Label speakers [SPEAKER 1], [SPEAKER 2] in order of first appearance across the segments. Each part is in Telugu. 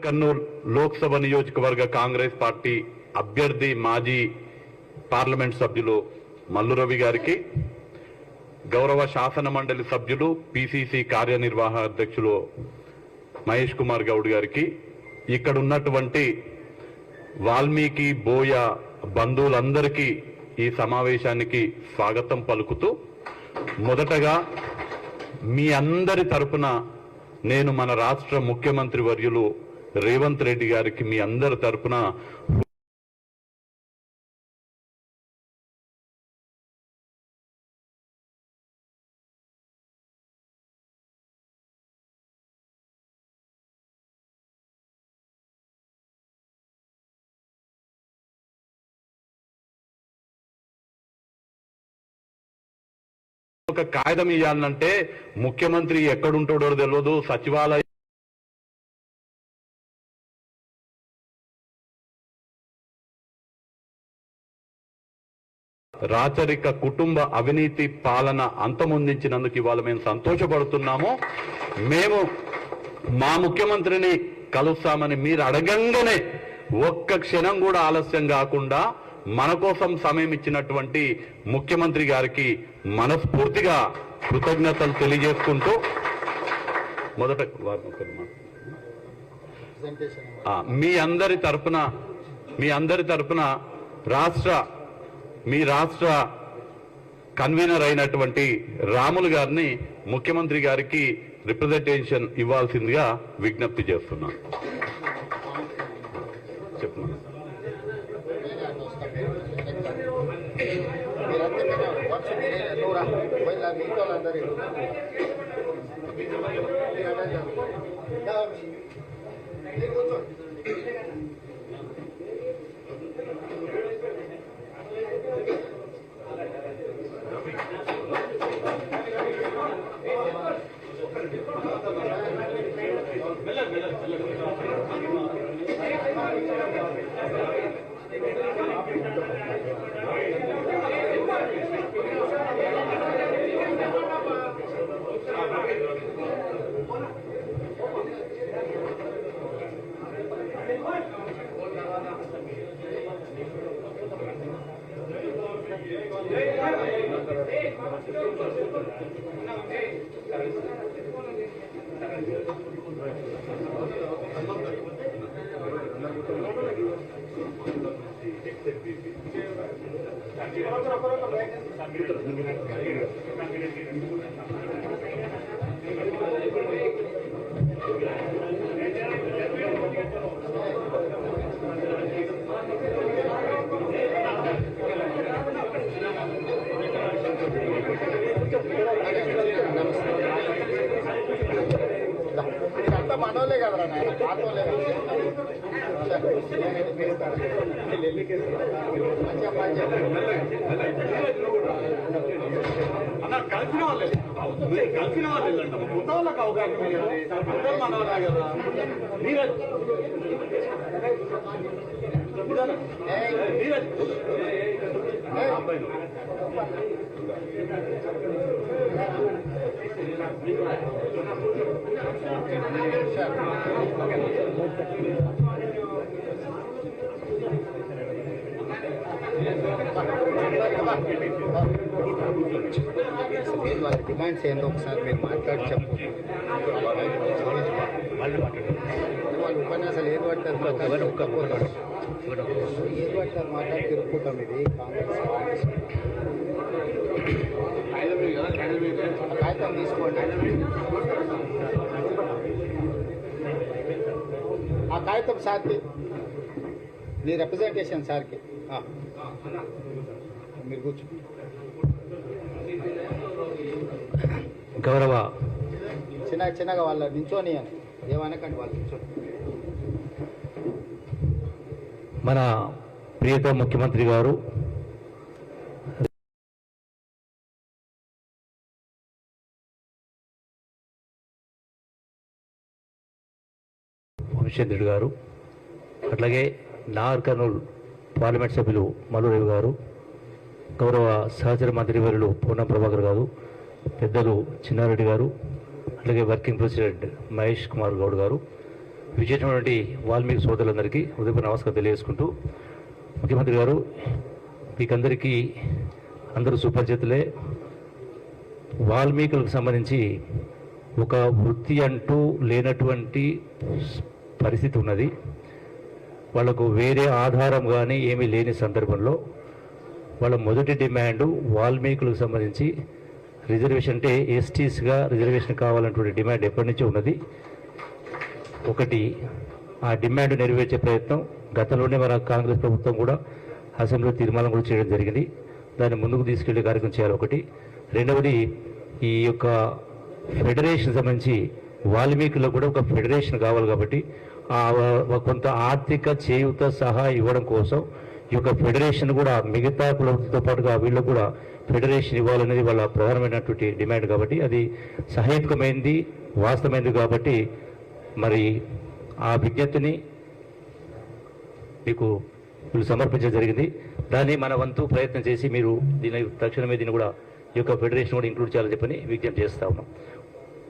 [SPEAKER 1] కర్నూలు లోక్సభ నియోజకవర్గ కాంగ్రెస్ పార్టీ అభ్యర్థి మాజీ పార్లమెంట్ సభ్యులు మల్లు రవి గారికి, గౌరవ శాసన మండలి సభ్యులు పిసిసి కార్యనిర్వాహక అధ్యక్షులు మహేష్ కుమార్ గౌడ్ గారికి, ఇక్కడ ఉన్నటువంటి వాల్మీకి బోయ బంధువులందరికీ ఈ సమావేశానికి స్వాగతం పలుకుతూ, మొదటగా మీ అందరి తరపున నేను మన రాష్ట్ర ముఖ్యమంత్రి వర్యులు రేవంత్ రెడ్డి గారికి మీ అందరి తరపున ఒక కాగితం ఇవ్వాలంటే ముఖ్యమంత్రి ఎక్కడుంటాడో తెలియదు, సచివాలయం రాచరిక కుటుంబ అవినీతి పాలన అంతమొందించినందుకు ఇవాళ మేము సంతోషపడుతున్నాము. మేము మా ముఖ్యమంత్రిని కలుస్తామని మీరు అడగంగానే ఒక్క క్షణం కూడా ఆలస్యం కాకుండా మన కోసం సమయం ఇచ్చినటువంటి ముఖ్యమంత్రి గారికి మనస్ఫూర్తిగా కృతజ్ఞతలు తెలియజేసుకుంటూ, మొదట మీ అందరి తరపున మీ రాష్ట్ర కన్వీనర్ అయినటువంటి రాములు గారిని ముఖ్యమంత్రి గారికి రిప్రజెంటేషన్ ఇవ్వాల్సిందిగా విజ్ఞప్తి చేస్తున్నాను. చెప్పండి.
[SPEAKER 2] మనోలే కదరా నాయన, పాతోలే కలిసిన వాళ్ళే వెళ్ళండి, కొత్త వాళ్ళకి అవగాహన అందరూ మనోలే కదా. వాళ్ళ డిమాండ్స్ ఏందో ఒకసారి మీరు మాట్లాడి చెప్పు. వాళ్ళు ఉపన్యాసాలు ఏది పట్టారు ఏది పట్టారు మాట్లాడి తిరుగుకుంటాం. ఇది కాంగ్రెస్ కాగితం తీసుకోండి, ఆ కాగితం సార్కి, నీ రిప్రజెంటేషన్ సార్కి మీరు కూర్చో.
[SPEAKER 3] గౌరవ
[SPEAKER 2] చిన్నగా వాళ్ళ నించోని అని ఏమనకండి, వాళ్ళు నించోని.
[SPEAKER 3] మన ప్రియతమ ముఖ్యమంత్రి గారు వంశేంద్రుడు గారు, అట్లాగే నాగర్ కర్నూలు పార్లమెంట్ సభ్యులు మల్లు రవి గారు, గౌరవ సహచర మంత్రివర్యులు పూర్ణం ప్రభాకర్ గారు, పెద్దలు చిన్నారెడ్డి గారు, అలాగే వర్కింగ్ ప్రెసిడెంట్ మహేష్ కుమార్ గౌడ్ గారు, విశేషమైనటువంటి వాల్మీకి సోదరులందరికీ హృదయపూర్వక నమస్కారం తెలియజేసుకుంటూ, ముఖ్యమంత్రి గారు మీకందరికీ అందరూ సుపరిచితులే. వాల్మీకులకు సంబంధించి ఒక వృత్తి అంటూ లేనటువంటి పరిస్థితి ఉన్నది. వాళ్లకు వేరే ఆధారం కానీ ఏమీ లేని సందర్భంలో వాళ్ళ మొదటి డిమాండు వాల్మీకులకు సంబంధించి రిజర్వేషన్, అంటే ఎస్టీస్గా రిజర్వేషన్ కావాలన్నటువంటి డిమాండ్ ఎప్పటి నుంచో ఉన్నది. ఒకటి, ఆ డిమాండ్ నెరవేర్చే ప్రయత్నం గతంలోనే మన కాంగ్రెస్ ప్రభుత్వం కూడా అసెంబ్లీలో తీర్మానం కూడా చేయడం జరిగింది. దాన్ని ముందుకు తీసుకెళ్లే కార్యక్రమం చేయాలి ఒకటి. రెండవది, ఈ యొక్క ఫెడరేషన్ సంబంధించి వాల్మీకులకు కూడా ఒక ఫెడరేషన్ కావాలి కాబట్టి కొంత ఆర్థిక చేయూత సహా ఇవ్వడం కోసం ఈ యొక్క ఫెడరేషన్ కూడా మిగతా కులతో పాటుగా వీళ్ళకు కూడా ఫెడరేషన్ ఇవ్వాలనేది వాళ్ళ ప్రధానమైనటువంటి డిమాండ్. కాబట్టి అది సహేతుకమైంది, వాస్తవమైంది. కాబట్టి మరి ఆ విజ్ఞప్తిని మీకు వీళ్ళు సమర్పించడం జరిగింది. దాన్ని మన వంతు ప్రయత్నం చేసి మీరు తక్షణమే దీన్ని కూడా ఈ యొక్క ఫెడరేషన్ కూడా ఇంక్లూడ్ చేయాలని చెప్పని విజ్ఞప్తి చేస్తా ఉన్నాం.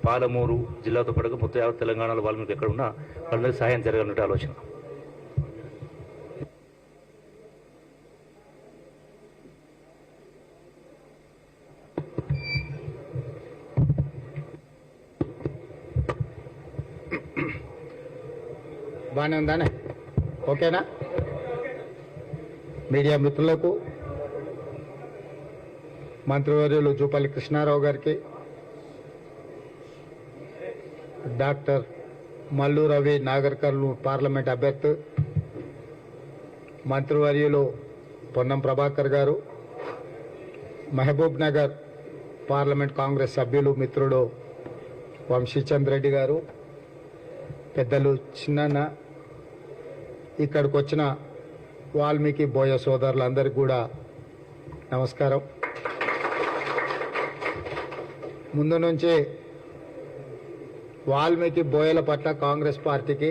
[SPEAKER 3] పాలమూరు జిల్లాతో పాటుగా మొత్తం యావత్ తెలంగాణలో వాల్మీకి ఎక్కడ ఉన్నా వాళ్ళందరికీ సహాయం జరగాలన్నట్టు ఆలోచన.
[SPEAKER 4] బాగానే ఉందానే? ఓకేనా? మీడియా మిత్రులకు, మంత్రివర్యులు జూపల్లి కృష్ణారావు గారికి, డాక్టర్ మల్లు రవి నాగర్ కర్నూలు పార్లమెంట్ అభ్యర్థి, మంత్రివర్యులు పొన్నం ప్రభాకర్ గారు, మహబూబ్ నగర్ పార్లమెంట్ కాంగ్రెస్ సభ్యులు మిత్రుడు వంశీచంద్ రెడ్డి గారు, పెద్దలు చిన్న, ఇక్కడికి వచ్చిన వాల్మీకి బోయ సోదరులందరికీ కూడా నమస్కారం. ముందు నుంచి వాల్మీకి బోయల పట్ల కాంగ్రెస్ పార్టీకి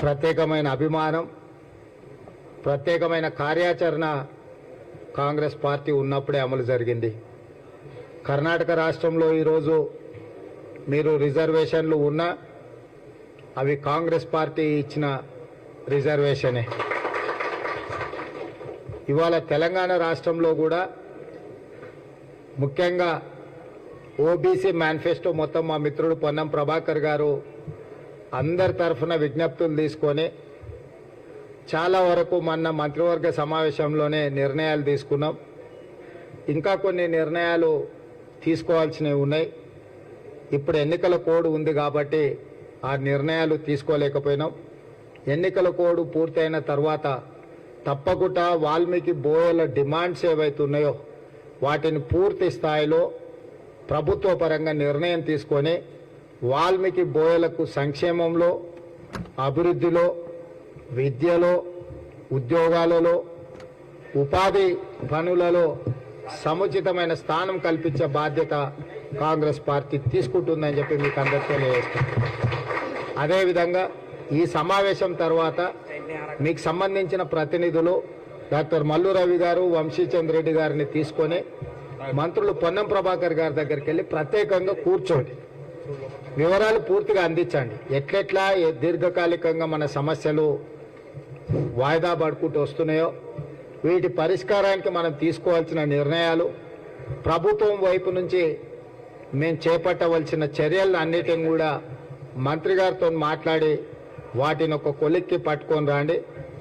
[SPEAKER 4] ప్రత్యేకమైన అభిమానం, ప్రత్యేకమైన కార్యాచరణ కాంగ్రెస్ పార్టీ ఉన్నప్పుడే అమలు జరిగింది. కర్ణాటక రాష్ట్రంలో ఈరోజు మీరు రిజర్వేషన్లు ఉన్నా అవి కాంగ్రెస్ పార్టీ ఇచ్చిన రిజర్వేషనే. ఇవాళ తెలంగాణ రాష్ట్రంలో కూడా ముఖ్యంగా ఓబీసీ మేనిఫెస్టో మొత్తం మా మిత్రుడు పొన్నం ప్రభాకర్ గారు అందరి తరఫున విజ్ఞప్తులు తీసుకొని చాలా వరకు మొన్న మంత్రివర్గ సమావేశంలోనే నిర్ణయాలు తీసుకున్నాం. ఇంకా కొన్ని నిర్ణయాలు తీసుకోవాల్సినవి ఉన్నాయి. ఇప్పుడు ఎన్నికల కోడ్ ఉంది కాబట్టి ఆ నిర్ణయాలు తీసుకోలేకపోయినాం. ఎన్నికల కోడ్ పూర్తయిన తర్వాత తప్పకుండా వాల్మీకి బోయల డిమాండ్స్ ఏవైతున్నాయో వాటిని పూర్తి స్థాయిలో ప్రభుత్వ పరంగా నిర్ణయం తీసుకొని వాల్మీకి బోయలకు సంక్షేమంలో, అభివృద్ధిలో, విద్యలో, ఉద్యోగాలలో, ఉపాధి పనులలో సముచితమైన స్థానం కల్పించే బాధ్యత కాంగ్రెస్ పార్టీ తీసుకుంటుందని చెప్పి మీకు అందరికీ తెలియజేస్తాను. అదేవిధంగా ఈ సమావేశం తర్వాత మీకు సంబంధించిన ప్రతినిధులు డాక్టర్ మల్లు రవి గారు, వంశీచంద్ రెడ్డి గారిని తీసుకొని మంత్రులు పొన్నం ప్రభాకర్ గారి దగ్గరికి వెళ్ళి ప్రత్యేకంగా కూర్చోండి, వివరాలు పూర్తిగా అందించండి. ఎట్లెట్లా దీర్ఘకాలికంగా మన సమస్యలు వాయిదా పడుకుంటూ వస్తున్నాయో వీటి పరిష్కారానికి మనం తీసుకోవాల్సిన నిర్ణయాలు, ప్రభుత్వం వైపు నుంచి మేము చేపట్టవలసిన చర్యలను అన్నిటిని కూడా మంత్రి గారితో మాట్లాడి వాటిని ఒక కొలిక్కి పట్టుకొని రండి.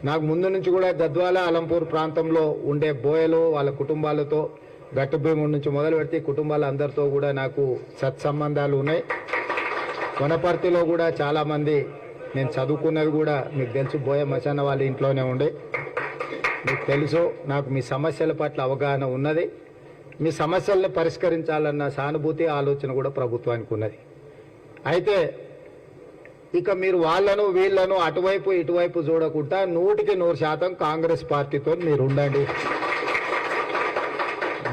[SPEAKER 4] నాకు ముందు నుంచి కూడా గద్వాల, అలంపూర్ ప్రాంతంలో ఉండే బోయలు వాళ్ళ కుటుంబాలతో, గట్టుభీము నుంచి మొదలు పెడితే కుటుంబాల అందరితో కూడా నాకు సత్సంబంధాలు ఉన్నాయి. వనపర్తిలో కూడా చాలామంది నేను చదువుకున్నది కూడా మీకు తెలుసు, బోయ మచాన వాళ్ళ ఇంట్లోనే ఉండే మీకు తెలుసు. నాకు మీ సమస్యల పట్ల అవగాహన ఉన్నది. మీ సమస్యలను పరిష్కరించాలన్న సానుభూతి, ఆలోచన కూడా ప్రభుత్వానికి ఉన్నది. అయితే ఇక మీరు వాళ్ళను వీళ్ళను అటువైపు ఇటువైపు చూడకుండా 100% కాంగ్రెస్ పార్టీతో మీరు ఉండండి.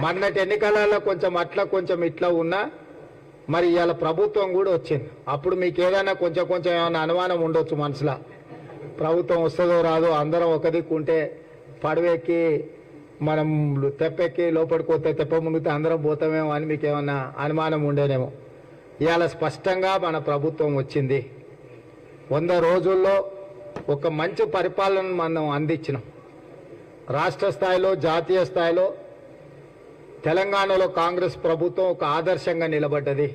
[SPEAKER 4] మొన్నటి ఎన్నికలలో కొంచెం అట్లా కొంచెం ఇట్లా ఉన్నా మరి ఇవాళ ప్రభుత్వం కూడా వచ్చింది. అప్పుడు మీకు ఏదైనా కొంచెం ఏమైనా అనుమానం ఉండొచ్చు మనసులో, ప్రభుత్వం వస్తుందో రాదో, అందరం ఒక దిక్కుంటే పడవెక్కి మనం తెప్పెక్కి లోపలికి పోతే తెప్ప మునిగితే అందరం పోతామేమో అని మీకు ఏమన్నా అనుమానం ఉండేనేమో. ఇవాళ స్పష్టంగా మన ప్రభుత్వం వచ్చింది. 100 రోజుల్లో ఒక మంచి పరిపాలన మనం అందించినాం. రాష్ట్ర స్థాయిలో, జాతీయ స్థాయిలో తెలంగాణలో కాంగ్రెస్ ప్రభుత్వం ఒక ఆదర్శంగా నిలబడ్డది.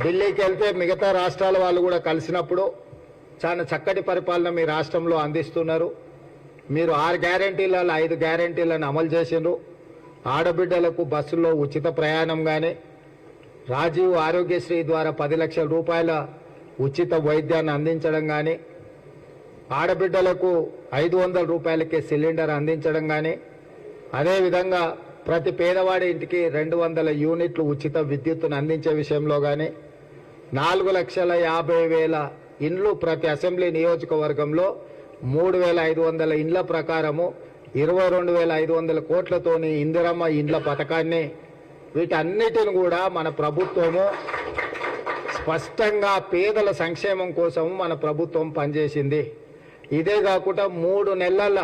[SPEAKER 4] ఢిల్లీకి వెళ్తే మిగతా రాష్ట్రాల వాళ్ళు కూడా కలిసినప్పుడు చాలా చక్కటి పరిపాలన మీ రాష్ట్రంలో అందిస్తున్నారు, మీరు 6 గ్యారెంటీలలో 5 గ్యారెంటీలను అమలు చేసిండ్రు, ఆడబిడ్డలకు బస్సుల్లో ఉచిత ప్రయాణం కానీ, రాజీవ్ ఆరోగ్యశ్రీ ద్వారా 10 లక్షల రూపాయల ఉచిత వైద్యాన్ని అందించడం కానీ, ఆడబిడ్డలకు 500 రూపాయలకే సిలిండర్ అందించడం కానీ, అదేవిధంగా ప్రతి పేదవాడి ఇంటికి 200 యూనిట్లు ఉచిత విద్యుత్తును అందించే విషయంలో కానీ, 4,50,000 ఇండ్లు ప్రతి అసెంబ్లీ నియోజకవర్గంలో 3,500 ఇండ్ల ప్రకారము 22,500 కోట్లతోని ఇందిరమ్మ ఇండ్ల పథకాన్ని, వీటన్నిటిని కూడా మన ప్రభుత్వము స్పష్టంగా పేదల సంక్షేమం కోసం మన ప్రభుత్వం పనిచేసింది. ఇదే కాకుండా 3 నెలల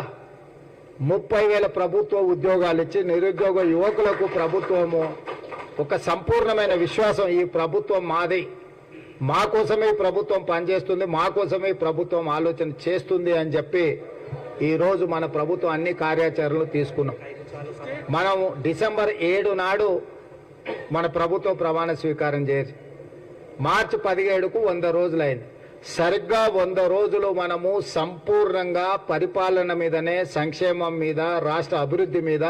[SPEAKER 4] 30,000 ప్రభుత్వ ఉద్యోగాలు ఇచ్చి నిరుద్యోగ యువకులకు ప్రభుత్వము ఒక సంపూర్ణమైన విశ్వాసం, ఈ ప్రభుత్వం మాది, మా కోసమే ఈ ప్రభుత్వం పనిచేస్తుంది, మా కోసమే ఈ ప్రభుత్వం ఆలోచన చేస్తుంది అని చెప్పి ఈరోజు మన ప్రభుత్వం అన్ని కార్యాచరణలు తీసుకున్నాం. మనం డిసెంబర్ 7 నాడు మన ప్రభుత్వ ప్రమాణ స్వీకారం చేసి మార్చి 17కు 100 రోజులైంది. సరిగ్గా 100 రోజులు మనము సంపూర్ణంగా పరిపాలన మీదనే, సంక్షేమం మీద, రాష్ట్ర అభివృద్ధి మీద,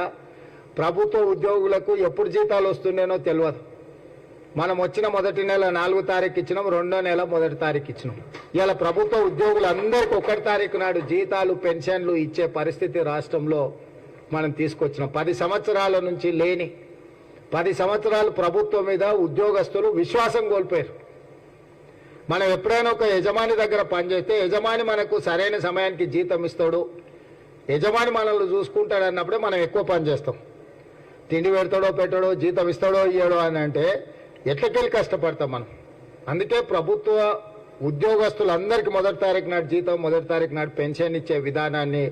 [SPEAKER 4] ప్రభుత్వ ఉద్యోగులకు ఎప్పుడు జీతాలు వస్తుండేనో తెలియదు. మనం వచ్చిన మొదటి నెల 4వ తారీఖు ఇచ్చినాం, 2వ నెల 1వ తారీఖు ఇచ్చినాం. ఇలా ప్రభుత్వ ఉద్యోగులందరికీ 1వ తారీఖు నాడు జీతాలు, పెన్షన్లు ఇచ్చే పరిస్థితి రాష్ట్రంలో మనం తీసుకొచ్చినాం. 10 సంవత్సరాల నుంచి లేని, 10 సంవత్సరాలు ప్రభుత్వం మీద ఉద్యోగస్తులు విశ్వాసం కోల్పోయారు. మనం ఎప్పుడైనా ఒక యజమాని దగ్గర పనిచేస్తే యజమాని మనకు సరైన సమయానికి జీతం ఇస్తాడు, యజమాని మనల్ని చూసుకుంటాడు అన్నప్పుడే మనం ఎక్కువ పని చేస్తాం. తిండి పెడతాడో పెట్టాడో, జీతం ఇస్తాడో ఇయ్యాడో అని అంటే ఎట్లకెళ్ళి కష్టపడతాం మనం. అందుకే ప్రభుత్వ ఉద్యోగస్తులందరికీ 1వ తారీఖు నాడు జీతం, 1వ తారీఖు నాడు పెన్షన్ ఇచ్చే విధానాన్ని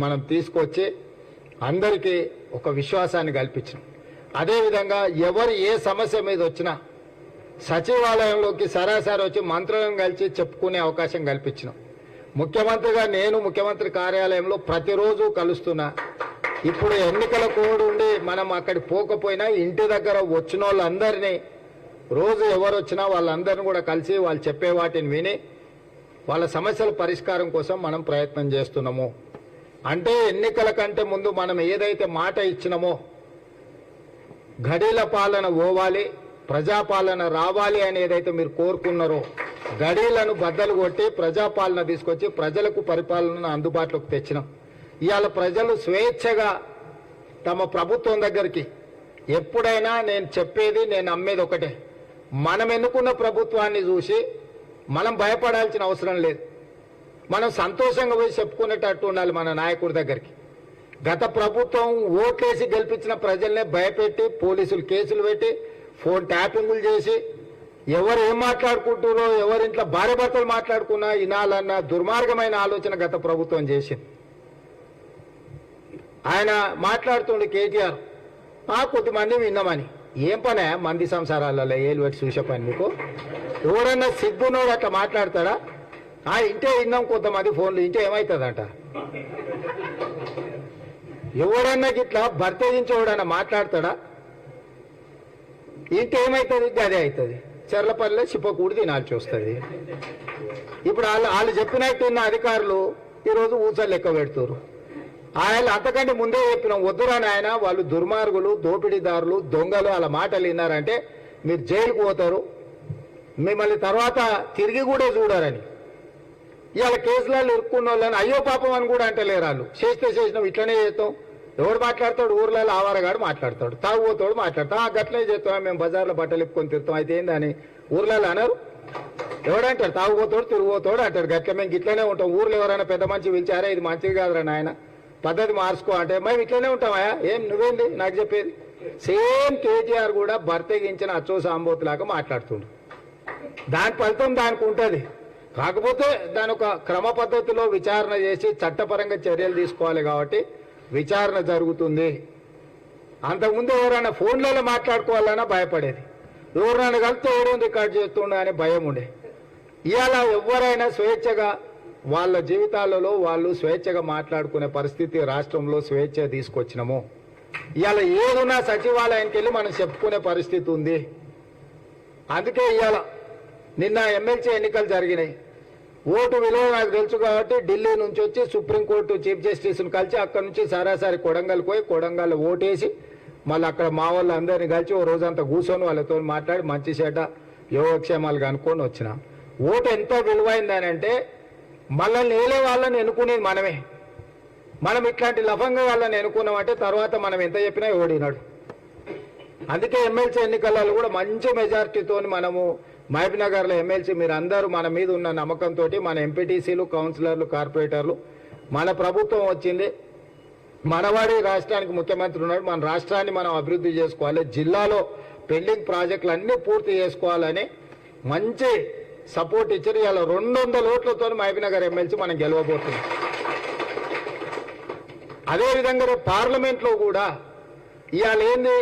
[SPEAKER 4] మనం తీసుకొచ్చి అందరికీ ఒక విశ్వాసాన్ని కల్పించినాం. అదేవిధంగా ఎవరు ఏ సమస్య మీద వచ్చినా సచివాలయంలోకి సరాసరి వచ్చి మంత్రులను కలిసి చెప్పుకునే అవకాశం కల్పించినాం. ముఖ్యమంత్రిగా నేను ముఖ్యమంత్రి కార్యాలయంలో ప్రతిరోజు కలుస్తున్నా. ఇప్పుడు ఎన్నికల కోడ్ ఉండి మనం అక్కడికి పోకపోయినా ఇంటి దగ్గర వచ్చిన వాళ్ళందరినీ రోజు ఎవరు వచ్చినా వాళ్ళందరినీ కూడా కలిసి వాళ్ళు చెప్పే వాటిని విని వాళ్ళ సమస్యల పరిష్కారం కోసం మనం ప్రయత్నం చేస్తున్నాము. అంటే ఎన్నికల కంటే ముందు మనం ఏదైతే మాట ఇచ్చినామో, గడీల పాలన పోవాలి, ప్రజాపాలన రావాలి అని ఏదైతే మీరు కోరుకున్నారో, గడీలను బద్దలు కొట్టి ప్రజాపాలన తీసుకొచ్చి ప్రజలకు పరిపాలన అందుబాటులోకి తెచ్చినాం. ఇవాళ ప్రజలు స్వేచ్ఛగా తమ ప్రభుత్వం దగ్గరికి ఎప్పుడైనా, నేను చెప్పేది, నేను నమ్మేది ఒకటే, మనం ఎన్నుకున్న ప్రభుత్వాన్ని చూసి మనం భయపడాల్సిన అవసరం లేదు. మనం సంతోషంగా పోయి చెప్పుకునేటట్టు ఉండాలి మన నాయకుడి దగ్గరికి. గత ప్రభుత్వం ఓట్లేసి గెలిపించిన ప్రజల్నే భయపెట్టి, పోలీసులు కేసులు పెట్టి, ఫోన్ ట్యాపింగులు చేసి, ఎవరు ఏం మాట్లాడుకుంటారో, ఎవరింట్లో భార్య భర్తలు మాట్లాడుకున్నా వినాలన్న దుర్మార్గమైన ఆలోచన గత ప్రభుత్వం చేసింది. ఆయన మాట్లాడుతుండే కేటీఆర్, కొద్దిమంది విన్నామని. ఏం పనే మంది సంసారాలలో ఏలు పెట్టి చూసే పని మీకు? ఎవడన్నా సిగ్గునోడు అట్లా మాట్లాడతాడా? ఇంటే విన్నాం కొంతమంది ఫోన్లు, ఇంటే ఏమవుతుందంట? ఎవడన్నా ఇట్లా భర్తయించి ఎవడన్నా మాట్లాడతాడా? ఇంటే ఏమవుతుంది? అదే అవుతుంది. చెర్లపల్లిలో చిప్పకూడి తినాల్సి వస్తుంది. ఇప్పుడు వాళ్ళు చెప్పినట్టు ఉన్న అధికారులు ఈరోజు ఊసలు లెక్క పెడుతున్నారు. ఆయన అంతకంటే ముందే చెప్పినాం, వద్దురాని ఆయన, వాళ్ళు దుర్మార్గులు, దోపిడీదారులు, దొంగలు, వాళ్ళ మాటలు విన్నారంటే మీరు జైలుకు పోతారు, మిమ్మల్ని తర్వాత తిరిగి కూడా చూడారని. ఇవాళ కేసులలో ఇరుక్కున్న వాళ్ళని అయ్యో పాపం అని కూడా అంటలేరు వాళ్ళు. చేసినాం, ఇట్లనే చేస్తాం. ఎవడు మాట్లాడతాడు? ఊర్లలో ఆవారగాడు మాట్లాడతాడు, తాగుపోతాడు మాట్లాడతాం, గట్లనే చేస్తాం, మేము బజార్లో బట్టలు ఇప్పుకొని తిరుగుతాం. అయితే ఏందని ఊర్లలో అన్నారు? ఎవడంటాడు? తాగుపోతాడు, తిరిగిపోతాడు అంటాడు. గట్ల మేము ఇట్లనే ఉంటాం. ఊర్లో ఎవరైనా పెద్ద మంచి పిలిచారా, ఇది మంచిది కాదురా నాయన, పద్ధతి మార్చుకో అంటే మేము ఇట్లనే ఉంటామా? ఏం నువ్వేంది నాకు చెప్పేది? సేమ్ కేటీఆర్ కూడా భర్తగించిన అచ్చో సాంబోతులాగా మాట్లాడుతుండు. దాని ఫలితం దానికి ఉంటుంది. కాకపోతే దాని ఒక క్రమ పద్ధతిలో విచారణ చేసి చట్టపరంగా చర్యలు తీసుకోవాలి కాబట్టి విచారణ జరుగుతుంది. అంతకుముందు ఎవరైనా ఫోన్లలో మాట్లాడుకోవాలన్నా భయపడేది, ఎవరైనా కలిస్తే ఎవడో రికార్డ్ చేస్తుండే అనే భయం ఉండే. ఇవాళ ఎవరైనా స్వేచ్ఛగా వాళ్ళ జీవితాలలో వాళ్ళు స్వేచ్ఛగా మాట్లాడుకునే పరిస్థితి రాష్ట్రంలో స్వేచ్ఛ తీసుకొచ్చినాము. ఇవాళ ఏదున్నా సచివాలయానికి వెళ్ళి మనం చెప్పుకునే పరిస్థితి ఉంది. అందుకే ఇవాళ నిన్న ఎమ్మెల్సీ ఎన్నికలు జరిగినాయి. ఓటు విలువ నాకు తెలుసు కాబట్టి ఢిల్లీ నుంచి వచ్చి సుప్రీంకోర్టు చీఫ్ జస్టిస్ను కలిసి అక్కడి నుంచి సరాసరి కొడంగల్ పోయి కొడంగల్ ఓటేసి మళ్ళీ అక్కడ మా వాళ్ళు అందరినీ కలిసి ఓ రోజంతా కూర్చొని వాళ్ళతో మాట్లాడి మంచి చెడ్డ యోగక్షేమాలు కనుక్కొని వచ్చిన. ఓటు ఎంత విలువైందని అంటే మనల్ని ఏలే వాళ్ళని ఎన్నుకునేది మనమే. మనం ఇట్లాంటి లఫంగా వాళ్ళని ఎన్నుకున్నామంటే తర్వాత మనం ఎంత చెప్పినా ఓడినాడు. అందుకే ఎమ్మెల్సీ ఎన్నికలలో కూడా మంచి మెజార్టీతో మనము మహబూబ్నగర్లో ఎమ్మెల్సీ మీరు అందరూ మన మీద ఉన్న నమ్మకంతో మన ఎంపీటీసీలు, కౌన్సిలర్లు, కార్పొరేటర్లు మన ప్రభుత్వం వచ్చింది. మనవాడి రాష్ట్రానికి ముఖ్యమంత్రి ఉన్నాడు. మన రాష్ట్రాన్ని మనం అభివృద్ధి చేసుకోవాలి, జిల్లాలో పెండింగ్ ప్రాజెక్టులు అన్నీ పూర్తి చేసుకోవాలని మంచి సపోర్ట్ ఇచ్చారు. ఇలా 200 ఓట్లతో మహబూబ్నగర్ ఎమ్మెల్సీ మనం గెలవబోతున్నాం. అదేవిధంగా రేపు పార్లమెంట్లో కూడా ఇవాళ ఏంది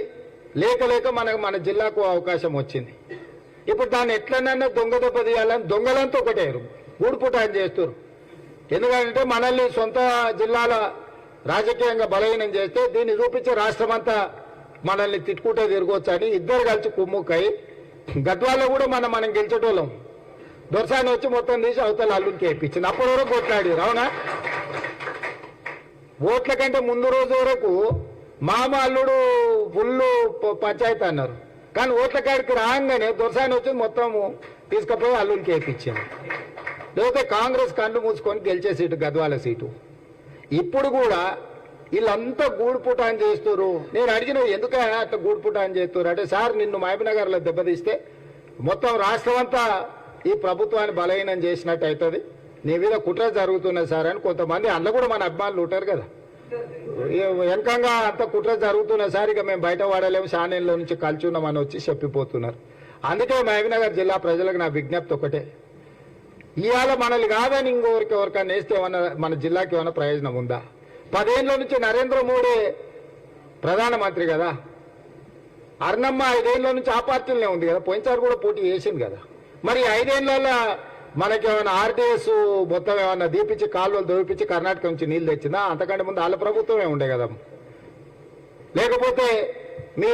[SPEAKER 4] లేక మన జిల్లాకు అవకాశం వచ్చింది. ఇప్పుడు దాన్ని ఎట్లనన్నా దొంగ దెబ్బ తీయాలని దొంగలంతా ఒకటేరు గూడుపుటాన్ని చేస్తారు. ఎందుకంటే మనల్ని సొంత జిల్లాల రాజకీయంగా బలహీనం చేస్తే దీన్ని చూపించి రాష్ట్రమంతా మనల్ని తిట్టుకుంటే తిరగొచ్చు అని ఇద్దరు కలిసి కుమ్ముక్కై గద్వాల్లో కూడా మనం గెలిచేటోళ్ళం. దొరసాని వచ్చి మొత్తం తీసి అవతల అల్లుకి వేయించింది. అప్పటి వరకు కొట్లాడారు. అవునా? ఓట్ల కంటే ముందు రోజు వరకు మామ అల్లుడు ఫుల్లు పంచాయతీ అన్నారు. కానీ ఓట్ల కాడికి రాగానే దొరసాని వచ్చి మొత్తము తీసుకుపోయి అల్లుడికి వేయించాను. లేకపోతే కాంగ్రెస్ కళ్ళు మూసుకొని గెలిచే సీటు గద్వాల సీటు. ఇప్పుడు కూడా వీళ్ళంతా గూడుపుటాన్ని చేస్తారు. నేను అడిగిన ఎందుకైనా అట్లా గూడుపుటాన్ని చేస్తారు అంటే, సార్ నిన్ను మహబూబ్నగర్లో దెబ్బతీస్తే మొత్తం రాష్ట్రం అంతా ఈ ప్రభుత్వాన్ని బలహీనం చేసినట్టు అవుతుంది, నీ మీద కుట్ర జరుగుతున్నది సార్ అని కొంతమంది అందులో కూడా మన అభిమానులు ఉంటారు కదా, వెనకంగా అంత కుట్ర జరుగుతున్న సార్ ఇక మేము బయట వాడలేము షానేళ్ళ నుంచి కలుచున్నామని వచ్చి చెప్పిపోతున్నారు. అందుకే మహబూబ్నగర్ జిల్లా ప్రజలకు నా విజ్ఞప్తి ఒకటే, ఇవాళ మనల్ని కాదని ఎవరికైనా వేస్తే ఏమన్నా మన జిల్లాకి ఏమైనా ప్రయోజనం ఉందా? 10 ఏళ్ళ నుంచి నరేంద్ర మోడీ ప్రధానమంత్రి కదా, అర్ణమ్మ 5 ఏళ్ళ నుంచి ఆ పార్టీలోనే ఉంది కదా, పోయినసారి కూడా పోటీ చేసింది కదా. మరి 5 ఏళ్ళలో మనకేమైనా ఆర్టీఎస్ మొత్తం ఏమన్నా దీపించి కాలువలు దోపించి కర్ణాటక నుంచి నీళ్ళు తెచ్చిందా? అంతకంటే ముందు వాళ్ళ ప్రభుత్వమే ఉండే కదా. లేకపోతే మీ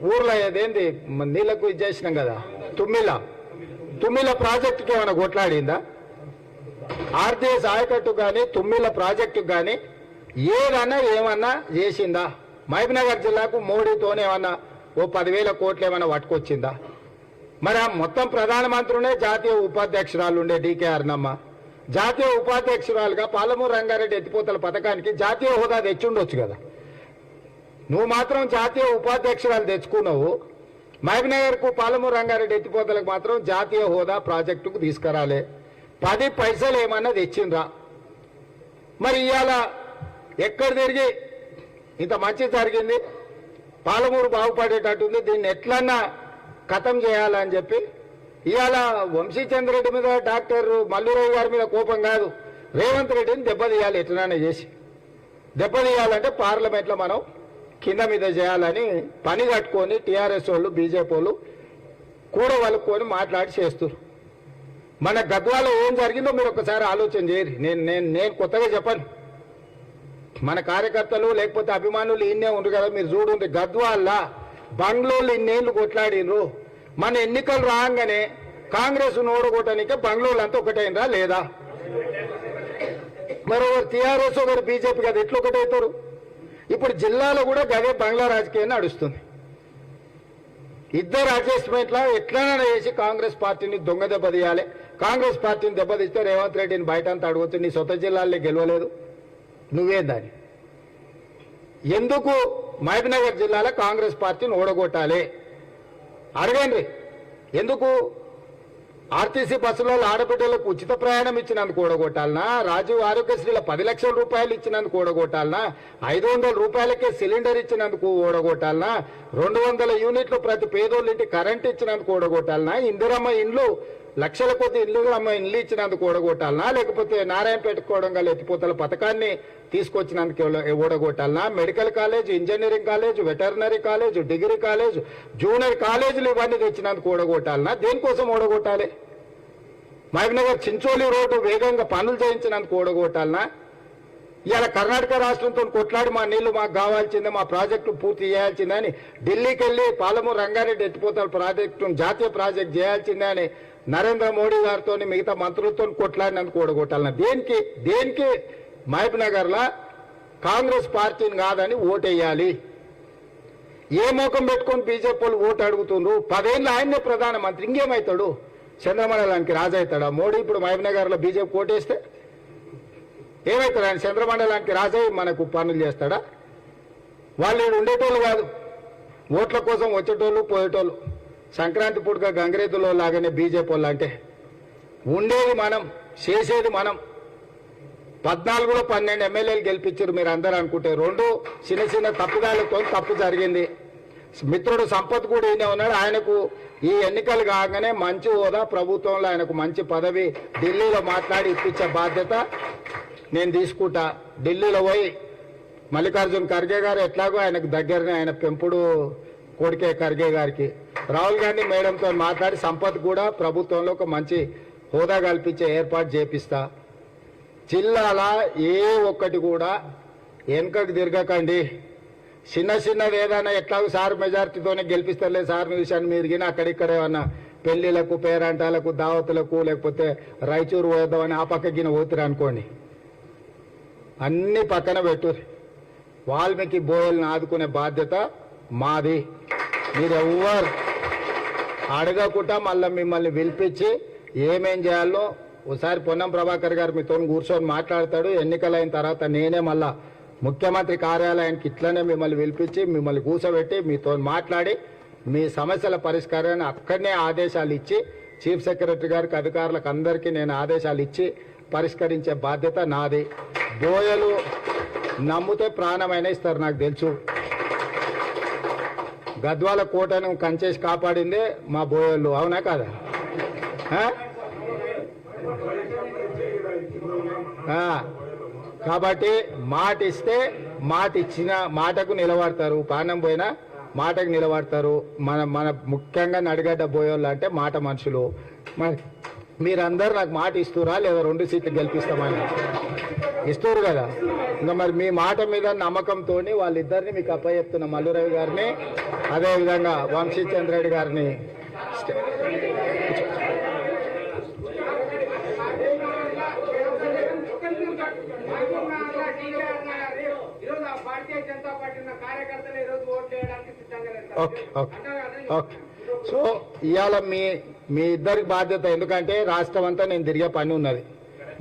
[SPEAKER 4] ఊర్లో ఏదేంది నీళ్లకు ఇది చేసినాం కదా, తుమ్మిల ప్రాజెక్టుకి ఏమైనా కొట్లాడిందా? ఆర్టీఎస్ ఆయకట్టు కానీ తుమ్మిల ప్రాజెక్టుకు కానీ ఏదన్నా ఏమన్నా చేసిందా? మహబూబ్నగర్ జిల్లాకు మోడీతోనే ఏమన్నా ఓ 10,000 కోట్లు ఏమైనా పట్టుకొచ్చిందా? మరి ఆ మొత్తం ప్రధానమంత్రినే జాతీయ ఉపాధ్యక్షురాలు ఉండే డీకే అర్ణమ్మ జాతీయ ఉపాధ్యక్షురాలుగా పాలమూరు రంగారెడ్డి ఎత్తిపోతల పథకానికి జాతీయ హోదా తెచ్చుండొచ్చు కదా. నువ్వు మాత్రం జాతీయ ఉపాధ్యక్షురాలు తెచ్చుకున్నావు, మహబూబ్నగర్కు పాలమూరు రంగారెడ్డి ఎత్తిపోతలకు మాత్రం జాతీయ హోదా ప్రాజెక్టుకు తీసుకురాలే. 10 పైసలు ఏమన్నా తెచ్చిండ్రా? మరి ఇవాళ ఎక్కడ తిరిగి ఇంత మంచి జరిగింది, పాలమూరు బాగుపడేటట్టుంది, దీన్ని ఎట్లన్నా ఖతం చేయాలని చెప్పి ఇవాళ వంశీచంద్రెడ్డి మీద డాక్టర్ మల్లురావు గారి మీద కోపం కాదు, రేవంత్ రెడ్డిని దెబ్బతీయాలి. ఎట్లనైనా చేసి దెబ్బతీయాలంటే పార్లమెంట్లో మనం కింద మీద చేయాలని పని కట్టుకొని టీఆర్ఎస్ వాళ్ళు బీజేపీ వాళ్ళు కూడా వాళ్ళుకొని మాట్లాడి చేస్తారు. మన గద్వాలో ఏం జరిగిందో మీరు ఒకసారి ఆలోచన చేయరు. నేను కొత్తగా చెప్పను, మన కార్యకర్తలు లేకపోతే అభిమానులు ఇన్నే ఉండరు కదా, మీరు చూడండి గద్వాల బంగ్లోళ్ళు ఇన్నేళ్ళు కొట్లాడినరు. మన ఎన్నికలు రాగానే కాంగ్రెస్ ఓడగొట్టడానికే బంగ్లోళ్ళు అంతా ఒకటైనరా లేదా? మరి ఒకరు టీఆర్ఎస్ ఒకరు బీజేపీ కదా, ఎట్లా ఒకటవుతారు? ఇప్పుడు జిల్లాలో కూడా గదే బంగ్లా రాజకీయం నడుస్తుంది. ఇద్దరు అడ్జస్ట్మెంట్లా ఎట్లైనా చేసి కాంగ్రెస్ పార్టీని దొంగ దెబ్బతీయాలి. కాంగ్రెస్ పార్టీని దెబ్బతీస్తే రేవంత్ రెడ్డిని బయట అంతా అడగొచ్చు, నీ సొంత జిల్లాల్లో గెలవలేదు నువ్వేం దాన్ని? ఎందుకు మహబూబ్నగర్ జిల్లాలో కాంగ్రెస్ పార్టీని ఓడగొట్టాలి అడగండి. ఎందుకు ఆర్టీసీ బస్సులలో ఆడబిడ్డలకు ఉచిత ప్రయాణం ఇచ్చినందుకు ఓడగొట్టాలనా? రాజీవ్ ఆరోగ్యశ్రీలో 10 లక్షల రూపాయలు ఇచ్చినందుకు ఓడగొట్టాలనా? 500 రూపాయలకే సిలిండర్ ఇచ్చినందుకు ఓడగొట్టాలనా? 200 యూనిట్లు ప్రతి పేదోళ్ళింటి కరెంట్ ఇచ్చినందుకు ఓడగొట్టాలనా? ఇందిరమ్మ ఇండ్లు లక్షల కొద్ది ఇండ్లు ఇచ్చినందుకు ఓడగొట్టాలనా? లేకపోతే నారాయణపేట కోడంగల్ ఎత్తిపోతల పథకాన్ని తీసుకొచ్చినందుకు ఓడగొట్టాలనా? Medical college, engineering college, veterinary college, degree college, junior కాలేజీలు ఇవన్నీ తెచ్చినందుకు ఓడగొట్టాలనా? దేనికోసం ఓడగొట్టాలి? మహబూబ్నగర్ చించోలి రోడ్డు వేగంగా పనులు చేయించినందుకు ఓడగొట్టాలనా? ఇవాళ కర్ణాటక రాష్ట్రంతో కొట్లాడి మా నీళ్లు మాకు కావాల్సిందే, మా ప్రాజెక్టు పూర్తి చేయాల్సిందే అని ఢిల్లీకి వెళ్ళి పాలమూరు రంగారెడ్డి ఎత్తిపోతల ప్రాజెక్టును జాతీయ ప్రాజెక్ట్ చేయాల్సిందే అని నరేంద్ర మోడీ గారితో మిగతా మంత్రులతో కొట్లాడినందుకు ఓడగొట్టాలన్నా? దేనికి మహబూబ్నగర్లో కాంగ్రెస్ పార్టీని కాదని ఓటేయాలి? ఏ మోకం పెట్టుకొని బీజేపీ వాళ్ళు ఓటు అడుగుతుండ్రు? 10 ఏళ్ళు ఆయన్నే ప్రధానమంత్రి, ఇంకేమవుతాడు? చంద్రమండలానికి రాజవుతాడా మోడీ? ఇప్పుడు మహబూబ్నగర్లో బీజేపీ ఓటేస్తే ఏమవుతాడు? ఆయన చంద్రమండలానికి రాజై మనకు పనులు చేస్తాడా? వాళ్ళు ఈడు ఉండేటోళ్ళు కాదు, ఓట్ల కోసం వచ్చేటోళ్ళు పోయేటోళ్ళు. సంక్రాంతి పూటగా గంగరేతులో లాగానే బీజేపీ వాళ్ళు అంటే ఉండేది మనం, చేసేది మనం. 14లో 12 ఎమ్మెల్యేలు గెలిపించారు మీరు అందరూ అనుకుంటే. 2 చిన్న చిన్న తప్పుదాలతో తప్పు జరిగింది. మిత్రుడు సంపత్ కూడా ఈయన ఉన్నాడు. ఆయనకు ఈ ఎన్నికలు కాగానే మంచి హోదా, ప్రభుత్వంలో ఆయనకు మంచి పదవి ఢిల్లీలో మాట్లాడి ఇప్పించే బాధ్యత నేను తీసుకుంటా. ఢిల్లీలో పోయి మల్లికార్జున్ ఖర్గే గారు ఎట్లాగో ఆయనకు దగ్గరనే, ఆయన పెంపుడు కొడుకే ఖర్గే గారికి. రాహుల్ గాంధీ మేడంతో మాట్లాడి సంపత్ కూడా ప్రభుత్వంలో ఒక మంచి హోదా కల్పించే ఏర్పాటు చేపిస్తా. జిల్లాల ఏ ఒక్కటి కూడా వెనుకకు తిరగకండి. చిన్నది ఏదైనా ఎట్లాగో సార్ మెజార్టీతోనే గెలిపిస్తారులే సార్ విషయాన్ని మీరు గిన అక్కడిక్కడ ఏమన్నా పెళ్లిళ్లకు, పేరంటాలకు, దావతులకు, లేకపోతే రాయచూరు పోద్దామని ఆ పక్క గిన పోతురు అనుకోండి, అన్ని పక్కన పెట్టు. వాల్మీకి బోయల్ని ఆదుకునే బాధ్యత మాది. మీరు ఎవ్వరు అడగకుండా మళ్ళీ మిమ్మల్ని పిలిపించి ఏమేం చేయాలో ఒకసారి పొన్నం ప్రభాకర్ గారు మీతో కూర్చొని మాట్లాడతాడు. ఎన్నికలైన తర్వాత నేనే మళ్ళా ముఖ్యమంత్రి కార్యాలయానికి ఇట్లనే మిమ్మల్ని పిలిపించి మిమ్మల్ని కూర్చోబెట్టి మీతో మాట్లాడి మీ సమస్యల పరిష్కారాన్ని అక్కడనే ఆదేశాలు ఇచ్చి చీఫ్ సెక్రటరీ గారికి, అధికారులకు అందరికీ నేను ఆదేశాలు ఇచ్చి పరిష్కరించే బాధ్యత నాది. బోయలు నమ్మితే ప్రాణమైన ఇస్తారు, నాకు తెలుసు. గద్వాల కోటను కంచేసి కాపాడిందే మా బోయలు, అవునా కాదా? కాబట్టి మాట ఇస్తే మాట ఇచ్చిన మాటకు నిలబడతారు, పానం పోయినా మాటకు నిలబడతారు. మన ముఖ్యంగా నడిగడ్డ బోయోళ్ళు అంటే మాట మనుషులు. మీరందరూ నాకు మాట ఇస్తురా లేదా 2 సీట్లు గెలిపిస్తామని ఇస్తారు కదా. ఇంకా మరి మీ మాట మీద నమ్మకంతో వాళ్ళిద్దరిని మీకు అప్పచెప్తున్న మల్లురవి గారిని, అదేవిధంగా వంశీచంద్ర రెడ్డి గారిని. Okay okay okay. సో ఇవాళ మీ ఇద్దరికి బాధ్యత, ఎందుకంటే రాష్ట్రం అంతా నేను తిరిగే పని ఉన్నది.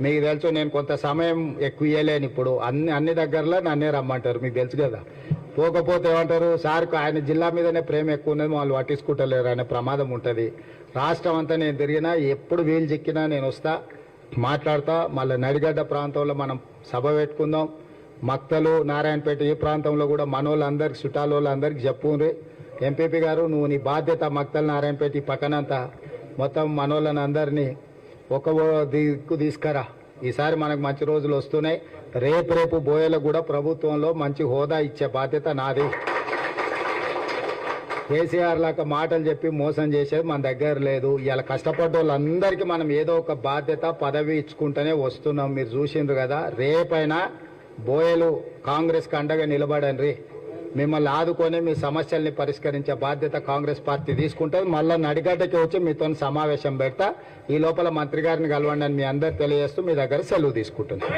[SPEAKER 4] మీకు తెలుసు నేను కొంత సమయం ఎక్కువ ఇవ్వలేను. ఇప్పుడు అన్ని దగ్గరలో నన్నే రమ్మంటారు, మీకు తెలుసు కదా. పోకపోతే ఏమంటారు, సార్ ఆయన జిల్లా మీదనే ప్రేమ ఎక్కువ ఉన్నది, వాళ్ళు పట్టించుకుంటలేరు అనే ప్రమాదం ఉంటుంది. రాష్ట్రం అంతా నేను తిరిగినా, ఎప్పుడు వీలు చిక్కినా నేను వస్తా, మాట్లాడతా. మళ్ళీ నడిగడ్డ ప్రాంతంలో మనం సభ పెట్టుకుందాం. మక్తలు, నారాయణపేట ఈ ప్రాంతంలో కూడా మనోళ్ళందరికి, చుట్టాలోళ్ళందరికీ చెప్పుండ్రి. ఎంపీపీ గారు నువ్వు నీ బాధ్యత మక్తలు, నారాయణపేట ఈ పక్కనంతా మొత్తం మనోళ్ళని అందరినీ ఒక దిక్కు తీసుకురా. ఈసారి మనకు మంచి రోజులు వస్తున్నాయి. రేపు బోయలకు కూడా ప్రభుత్వంలో మంచి హోదా ఇచ్చే బాధ్యత నాది. కేసీఆర్ లాగా మాటలు చెప్పి మోసం చేసేది మన దగ్గర లేదు. ఇలా కష్టపడ్డ వాళ్ళందరికీ మనం ఏదో ఒక బాధ్యత, పదవి ఇచ్చుకుంటూనే వస్తున్నాం. మీరు చూసిండ్రు కదా. రేపైనా బోయలు కాంగ్రెస్కి అండగా నిలబడండి. మిమ్మల్ని ఆదుకొని మీ సమస్యల్ని పరిష్కరించే బాధ్యత కాంగ్రెస్ పార్టీ తీసుకుంటుంది. మళ్ళీ నడిగడ్డకి వచ్చి మీతో సమావేశం పెడతా. ఈ లోపల మంత్రి గారిని కలవండి అని మీ అందరు తెలియజేస్తూ మీ దగ్గర సెలవు తీసుకుంటున్నాను.